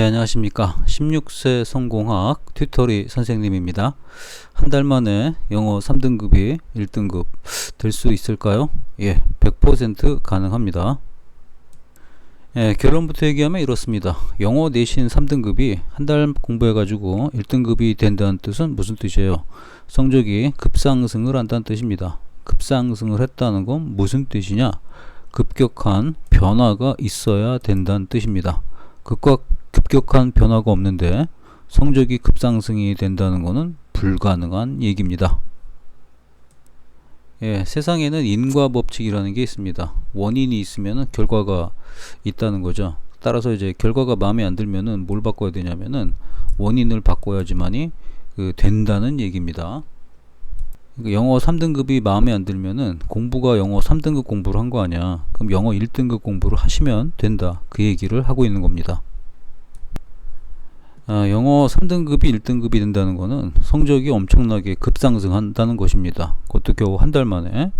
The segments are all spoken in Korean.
안녕하십니까. 16세 성공학 튜터리 선생님입니다. 한 달 만에 영어 3등급이 1등급 될 수 있을까요? 100% 가능합니다. 결론부터 얘기하면 이렇습니다. 영어 내신 3등급이 한 달 공부해가지고 1등급이 된다는 뜻은 무슨 뜻이에요? 성적이 급상승을 한다는 뜻입니다. 급상승을 했다는 건 무슨 뜻이냐? 급격한 변화가 있어야 된다는 뜻입니다. 급격한 변화가 없는데 성적이 급상승이 된다는 것은 불가능한 얘기입니다. 세상에는 인과 법칙이라는 게 있습니다. 원인이 있으면 결과가 있다는 거죠. 따라서 이제 결과가 마음에 안 들면은 뭘 바꿔야 되냐면은 원인을 바꿔야지만이 된다는 얘기입니다. 영어 3등급이 마음에 안 들면은 공부가 영어 3등급 공부를 한 거 아니야. 그럼 영어 1등급 공부를 하시면 된다. 그 얘기를 하고 있는 겁니다. 영어 3등급이 1등급이 된다는 것은 성적이 엄청나게 급상승한다는 것입니다. 그것도 겨우 한 달 만에.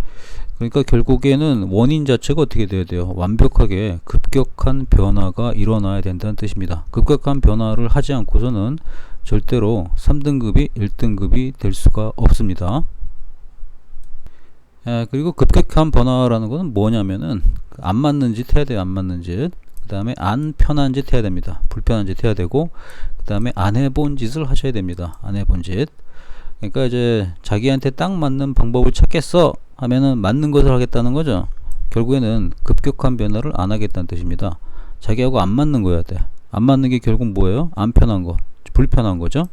그러니까 결국에는 원인 자체가 어떻게 돼야 돼요? 완벽하게 급격한 변화가 일어나야 된다는 뜻입니다. 급격한 변화를 하지 않고서는 절대로 3등급이 1등급이 될 수가 없습니다. 그리고 급격한 변화라는 것은 뭐냐면은 안 맞는 짓 해야 돼요. 안 맞는 짓. 그 다음에 안 편한 짓 해야 됩니다. 불편한 짓 해야 되고, 그 다음에 안 해본 짓을 하셔야 됩니다. 안 해본 짓. 그러니까 이제 자기한테 딱 맞는 방법을 찾겠어 하면은 맞는 것을 하겠다는 거죠. 결국에는 급격한 변화를 안 하겠다는 뜻입니다. 자기하고 안 맞는 거 해야 돼. 안 맞는 게 결국 뭐예요? 안 편한 거, 불편한 거죠.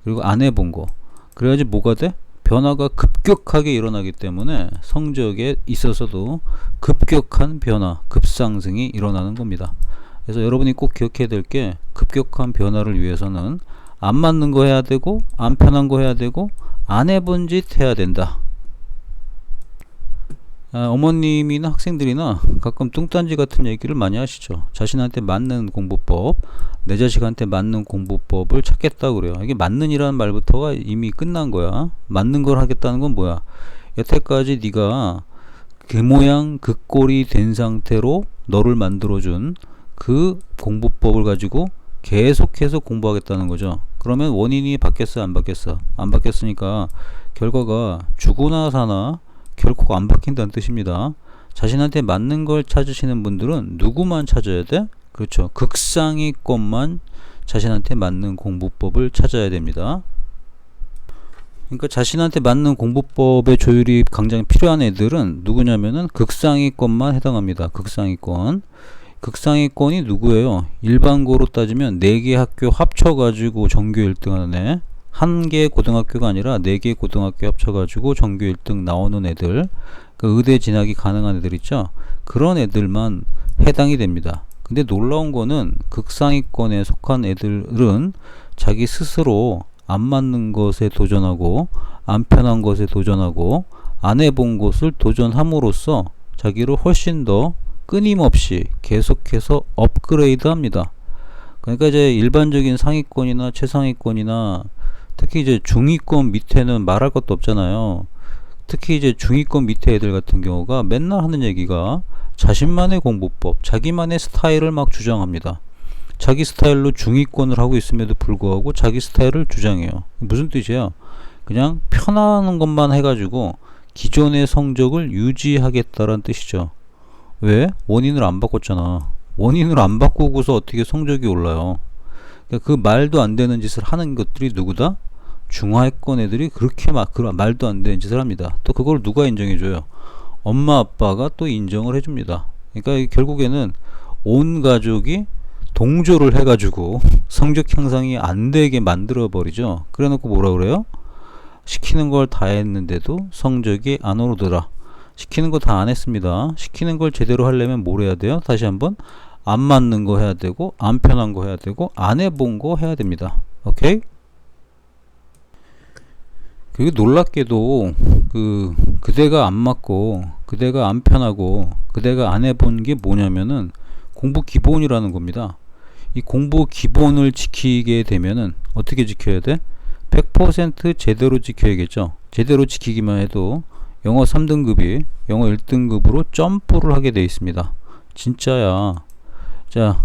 그리고 안 해본 거. 그래야지 뭐가 돼? 변화가 급격하게 일어나기 때문에 성적에 있어서도 급격한 변화, 급상승이 일어나는 겁니다. 그래서 여러분이 꼭 기억해야 될 게 급격한 변화를 위해서는 안 맞는 거 해야 되고, 안 편한 거 해야 되고, 안 해본 짓 해야 된다. 어머님이나 학생들이나 가끔 뚱딴지 같은 얘기를 많이 하시죠. 자신한테 맞는 공부법, 내 자식한테 맞는 공부법을 찾겠다 그래요. 이게 맞는 이라는 말부터가 이미 끝난 거야. 맞는 걸 하겠다는 건 뭐야? 여태까지 네가 그 모양 그 꼴이 된 상태로 너를 만들어준 그 공부법을 가지고 계속해서 공부하겠다는 거죠. 그러면 원인이 바뀌었어, 안 바뀌었어? 안 바뀌었으니까 결과가 죽으나 사나 결코 안 바뀐다는 뜻입니다. 자신한테 맞는 걸 찾으시는 분들은 누구만 찾아야 돼? 그렇죠. 극상위권만 자신한테 맞는 공부법을 찾아야 됩니다. 그러니까 자신한테 맞는 공부법의 조율이 굉장히 필요한 애들은 누구냐면은 극상위권만 해당합니다. 극상위권. 극상위권이 누구예요? 일반고로 따지면 4개 학교 합쳐가지고 전교 1등 하는 애. 한 개의 고등학교가 아니라 4개의 고등학교 합쳐가지고 전교 1등 나오는 애들, 그 의대 진학이 가능한 애들 있죠? 그런 애들만 해당이 됩니다. 근데 놀라운 거는 극상위권에 속한 애들은 자기 스스로 안 맞는 것에 도전하고, 안 편한 것에 도전하고, 안 해본 것을 도전함으로써 자기를 훨씬 더 끊임없이 계속해서 업그레이드 합니다. 그러니까 이제 일반적인 상위권이나 최상위권이나 특히 이제 중위권 밑에는 말할 것도 없잖아요. 특히 이제 중위권 밑에 애들 같은 경우가 맨날 하는 얘기가 자신만의 공부법, 자기만의 스타일을 막 주장합니다. 자기 스타일로 중위권을 하고 있음에도 불구하고 자기 스타일을 주장해요. 무슨 뜻이야? 그냥 편한 것만 해가지고 기존의 성적을 유지하겠다라는 뜻이죠. 왜? 원인을 안 바꿨잖아. 원인을 안 바꾸고서 어떻게 성적이 올라요? 그러니까 그 말도 안 되는 짓을 하는 것들이 누구다? 중하위권 애들이 그렇게 막 말도 안 되는 짓을 합니다. 또 그걸 누가 인정해줘요? 엄마 아빠가 또 인정을 해줍니다. 그러니까 결국에는 온 가족이 동조를 해가지고 성적 향상이 안 되게 만들어 버리죠. 그래 놓고 뭐라 그래요? 시키는 걸 다 했는데도 성적이 안 오르더라. 시키는 거 다 안 했습니다. 시키는 걸 제대로 하려면 뭘 해야 돼요? 다시 한번 안 맞는 거 해야 되고, 안 편한 거 해야 되고, 안 해본 거 해야 됩니다. 오케이? 그리고 놀랍게도 그대가 안 맞고, 그대가 안 편하고, 그대가 안 해본 게 뭐냐면은 공부 기본이라는 겁니다. 이 공부 기본을 지키게 되면은 어떻게 지켜야 돼? 100% 제대로 지켜야겠죠. 제대로 지키기만 해도 영어 3등급이 영어 1등급으로 점프를 하게 되어 있습니다. 진짜야. 자,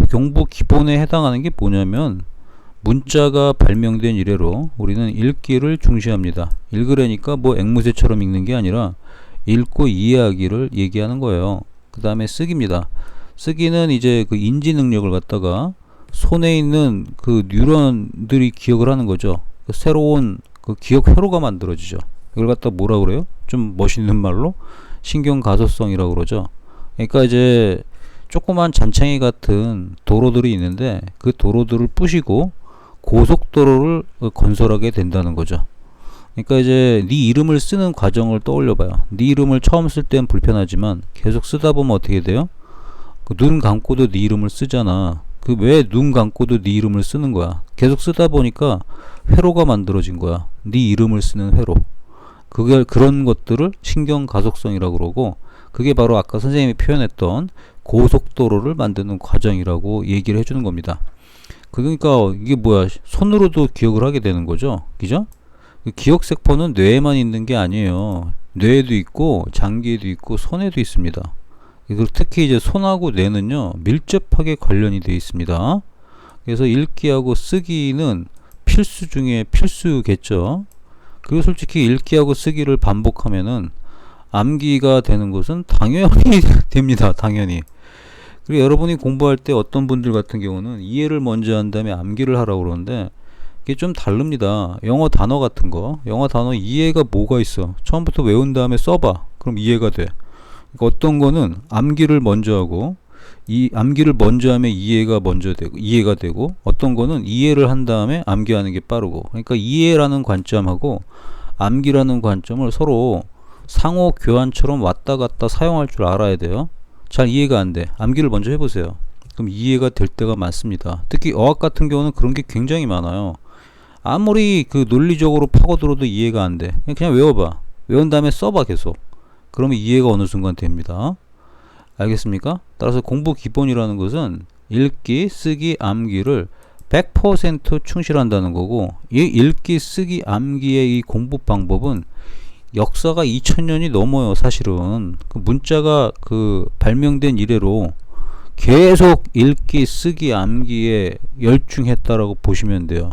경보 기본에 해당하는 게 뭐냐면 문자가 발명된 이래로 우리는 읽기를 중시합니다. 읽으려니까 뭐 앵무새처럼 읽는 게 아니라 읽고 이해하기를 얘기하는 거예요. 그 다음에 쓰기입니다. 쓰기는 이제 그 인지 능력을 갖다가 손에 있는 그 뉴런들이 기억을 하는 거죠. 그 새로운 그 기억 회로가 만들어지죠. 이걸 갖다 뭐라 그래요? 좀 멋있는 말로 신경 가소성이라고 그러죠. 그러니까 이제 조그만 잔챙이 같은 도로들이 있는데 그 도로들을 부시고 고속도로를 건설하게 된다는 거죠. 그러니까 이제 네 이름을 쓰는 과정을 떠올려 봐요. 네 이름을 처음 쓸 땐 불편하지만 계속 쓰다 보면 어떻게 돼요? 그 눈 감고도 네 이름을 쓰잖아. 그 왜 눈 감고도 네 이름을 쓰는 거야? 계속 쓰다 보니까 회로가 만들어진 거야. 네 이름을 쓰는 회로. 그게 그런 것들을 신경 가속성이라고 그러고, 그게 바로 아까 선생님이 표현했던 고속도로를 만드는 과정이라고 얘기를 해주는 겁니다. 그러니까 이게 뭐야? 손으로도 기억을 하게 되는 거죠. 그죠? 기억세포는 뇌에만 있는 게 아니에요. 뇌에도 있고 장기에도 있고 손에도 있습니다. 특히 이제 손하고 뇌는요 밀접하게 관련이 되어 있습니다. 그래서 읽기하고 쓰기는 필수 중에 필수겠죠. 그리고 솔직히 읽기하고 쓰기를 반복하면은 암기가 되는 것은 당연히 됩니다. 당연히. 그리고 여러분이 공부할 때 어떤 분들 같은 경우는 이해를 먼저 한 다음에 암기를 하라고 그러는데 이게 좀 다릅니다. 영어 단어 같은 거, 영어 단어 이해가 뭐가 있어? 처음부터 외운 다음에 써봐. 그럼 이해가 돼. 그러니까 어떤 거는 암기를 먼저 하고, 이 암기를 먼저 하면 이해가 되고, 어떤 거는 이해를 한 다음에 암기하는 게 빠르고. 그러니까 이해라는 관점하고 암기라는 관점을 서로 상호 교환처럼 왔다 갔다 사용할 줄 알아야 돼요. 잘 이해가 안 돼. 암기를 먼저 해보세요. 그럼 이해가 될 때가 많습니다. 특히 어학 같은 경우는 그런 게 굉장히 많아요. 아무리 그 논리적으로 파고들어도 이해가 안 돼. 그냥 외워봐. 외운 다음에 써봐 계속. 그러면 이해가 어느 순간 됩니다. 알겠습니까? 따라서 공부 기본이라는 것은 읽기, 쓰기, 암기를 100% 충실한다는 거고, 이 읽기, 쓰기, 암기의 이 공부 방법은 역사가 2000년이 넘어요. 사실은 그 문자가 그 발명된 이래로 계속 읽기, 쓰기, 암기에 열중했다라고 보시면 돼요.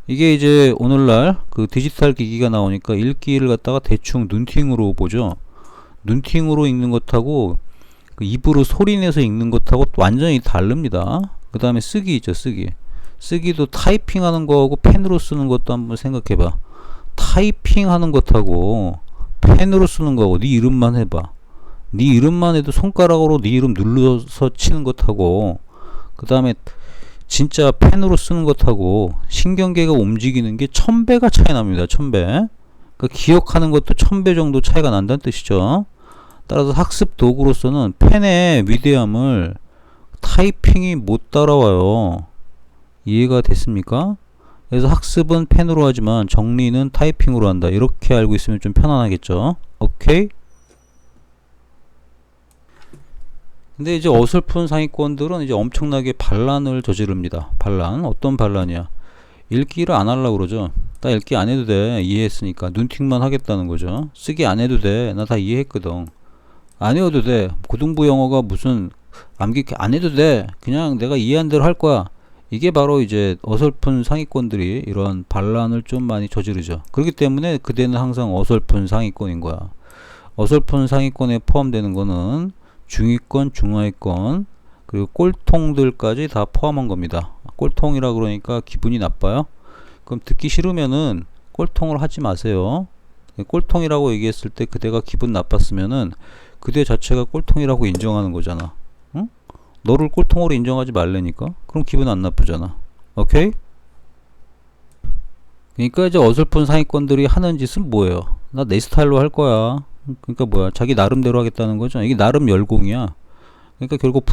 이게 이제 오늘날 그 디지털 기기가 나오니까 읽기를 갖다가 대충 눈팅으로 보죠. 눈팅으로 읽는 것하고 그 입으로 소리내서 읽는 것하고 완전히 다릅니다. 그 다음에 쓰기 있죠. 쓰기도 타이핑하는 거하고 펜으로 쓰는 것도 한번 생각해봐. 타이핑하는 것하고 펜으로 쓰는 거하고 네 이름만 해봐. 네 이름만 해도 손가락으로 네 이름 눌러서 치는 것하고, 그 다음에 진짜 펜으로 쓰는 것하고 신경계가 움직이는 게 1000배가 차이 납니다. 1000배. 그러니까 기억하는 것도 1000배 정도 차이가 난다는 뜻이죠. 따라서 학습 도구로서는 펜의 위대함을 타이핑이 못 따라와요. 이해가 됐습니까? 그래서 학습은 펜으로 하지만 정리는 타이핑으로 한다. 이렇게 알고 있으면 좀 편안하겠죠. 오케이? 근데 이제 어설픈 상위권들은 이제 엄청나게 반란을 저지릅니다. 반란. 어떤 반란이야? 읽기를 안 하려고 그러죠. 나 읽기 안 해도 돼. 이해했으니까. 눈팅만 하겠다는 거죠. 쓰기 안 해도 돼. 나 다 이해했거든. 안 해도 돼. 고등부 영어가 무슨 암기 안 해도 돼. 그냥 내가 이해한 대로 할 거야. 이게 바로 이제 어설픈 상위권들이 이런 반란을 좀 많이 저지르죠. 그렇기 때문에 그대는 항상 어설픈 상위권인 거야. 어설픈 상위권에 포함되는 거는 중위권, 중하위권, 그리고 꼴통들까지 다 포함한 겁니다. 꼴통이라 그러니까 기분이 나빠요? 그럼 듣기 싫으면은 꼴통을 하지 마세요. 꼴통이라고 얘기했을 때 그대가 기분 나빴으면은 그대 자체가 꼴통이라고 인정하는 거잖아. 응? 너를 꼴통으로 인정하지 말라니까? 그럼 기분 안 나쁘잖아. 오케이? 그러니까 이제 어설픈 상위권들이 하는 짓은 뭐예요? 나 내 스타일로 할 거야. 그러니까 뭐야? 자기 나름대로 하겠다는 거죠. 이게 나름 열공이야. 그러니까 결국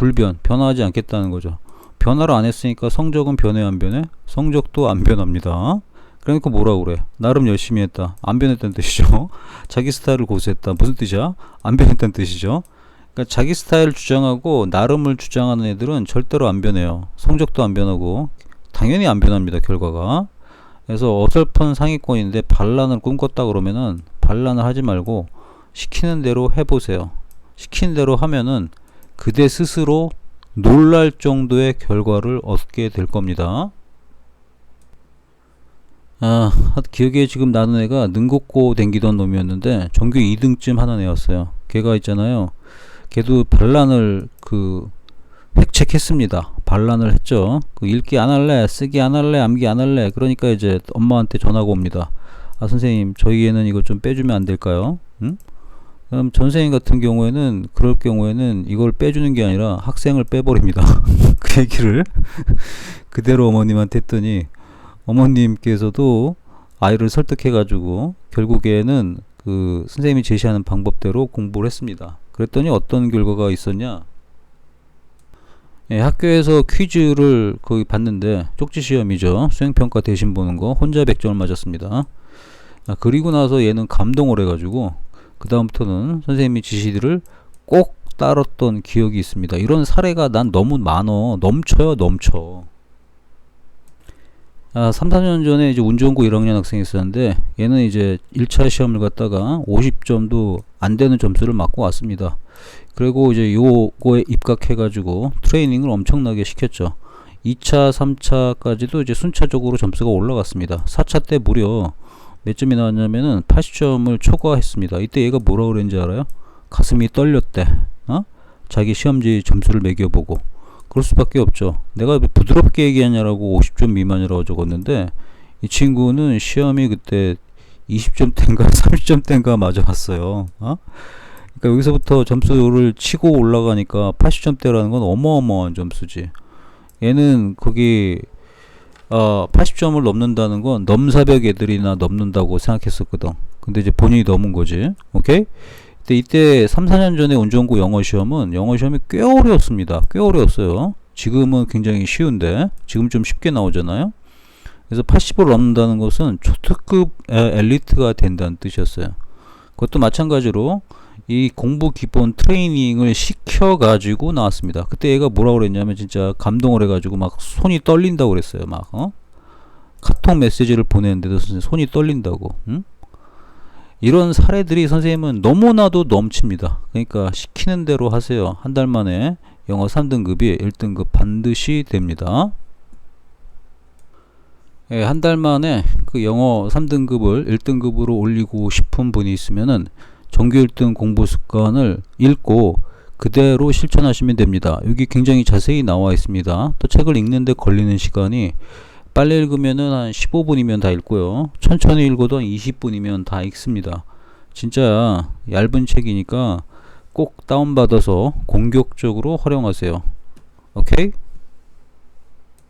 변화하지 않겠다는 거죠. 변화를 안 했으니까 성적은 변해 안 변해? 성적도 안 변합니다. 그러니까 뭐라고 그래? 나름 열심히 했다. 안 변했다는 뜻이죠. 자기 스타일을 고수했다. 무슨 뜻이야? 안 변했다는 뜻이죠. 그러니까 자기 스타일을 주장하고 나름을 주장하는 애들은 절대로 안 변해요. 성적도 안 변하고 당연히 안 변합니다. 결과가. 그래서 어설픈 상위권인데 반란을 꿈꿨다 그러면은 반란을 하지 말고 시키는 대로 해보세요. 시키는 대로 하면은 그대 스스로 놀랄 정도의 결과를 얻게 될 겁니다. 기억에 지금 나는 애가 능곡고 댕기던 놈이었는데 전교 2등쯤 하는 애였어요. 걔가 있잖아요. 걔도 반란을 획책했습니다. 반란을 했죠. 읽기 안 할래, 쓰기 안 할래, 암기 안 할래. 그러니까 이제 엄마한테 전화가 옵니다. 선생님, 저희 애는 이거 좀 빼주면 안 될까요? 응? 그럼 전생님 같은 경우에는 그럴 경우에는 이걸 빼주는 게 아니라 학생을 빼버립니다. 그 얘기를 그대로 어머님한테 했더니 어머님께서도 아이를 설득해가지고 결국에는 선생님이 제시하는 방법대로 공부를 했습니다. 그랬더니 어떤 결과가 있었냐? 학교에서 퀴즈를 거기 봤는데 쪽지 시험이죠. 수행평가 대신 보는 거 혼자 100점을 맞았습니다. 그리고 나서 얘는 감동을 해가지고 그 다음부터는 선생님이 지시들을 꼭 따랐던 기억이 있습니다. 이런 사례가 난 너무 많어. 넘쳐요, 넘쳐. 3, 4년 전에 이제 운 좋은 고 1학년 학생이 있었는데 얘는 이제 1차 시험을 갔다가 50점도 안 되는 점수를 맞고 왔습니다. 그리고 이제 요거에 입각해가지고 트레이닝을 엄청나게 시켰죠. 2차, 3차까지도 이제 순차적으로 점수가 올라갔습니다. 4차 때 무려 몇 점이 나왔냐면은 80점을 초과했습니다. 이때 얘가 뭐라고 그랬는지 알아요? 가슴이 떨렸대. 자기 시험지 점수를 매겨보고. 그럴 수밖에 없죠. 내가 부드럽게 얘기하냐라고 50점 미만이라고 적었는데 이 친구는 시험이 그때 20점대인가 30점대인가 맞아봤어요. 그러니까 여기서부터 점수를 치고 올라가니까 80점대라는 건 어마어마한 점수지. 얘는 거기 80점을 넘는다는 건 넘사벽 애들이나 넘는다고 생각했었거든. 근데 이제 본인이 넘은 거지. 오케이? 근데 이때 3, 4년 전에 운 좋은 고 영어 시험이 꽤 어려웠습니다. 꽤 어려웠어요. 지금은 굉장히 쉬운데 지금 좀 쉽게 나오잖아요. 그래서 80을 넘는다는 것은 초특급 엘리트가 된다는 뜻이었어요. 그것도 마찬가지로 이 공부 기본 트레이닝을 시켜가지고 나왔습니다. 그때 얘가 뭐라고 그랬냐면 진짜 감동을 해가지고 막 손이 떨린다고 그랬어요. 막 카톡 메시지를 보내는데도 손이 떨린다고. 응? 이런 사례들이 선생님은 너무나도 넘칩니다. 그러니까 시키는 대로 하세요. 한 달 만에 영어 3등급이 1등급 반드시 됩니다. 한 달 만에 그 영어 3등급을 1등급으로 올리고 싶은 분이 있으면은 정규 1등 공부 습관을 읽고 그대로 실천하시면 됩니다. 여기 굉장히 자세히 나와 있습니다. 또 책을 읽는데 걸리는 시간이 빨리 읽으면은 한 15분이면 다 읽고요. 천천히 읽어도 한 20분이면 다 읽습니다. 진짜 얇은 책이니까 꼭 다운받아서 공격적으로 활용하세요. 오케이?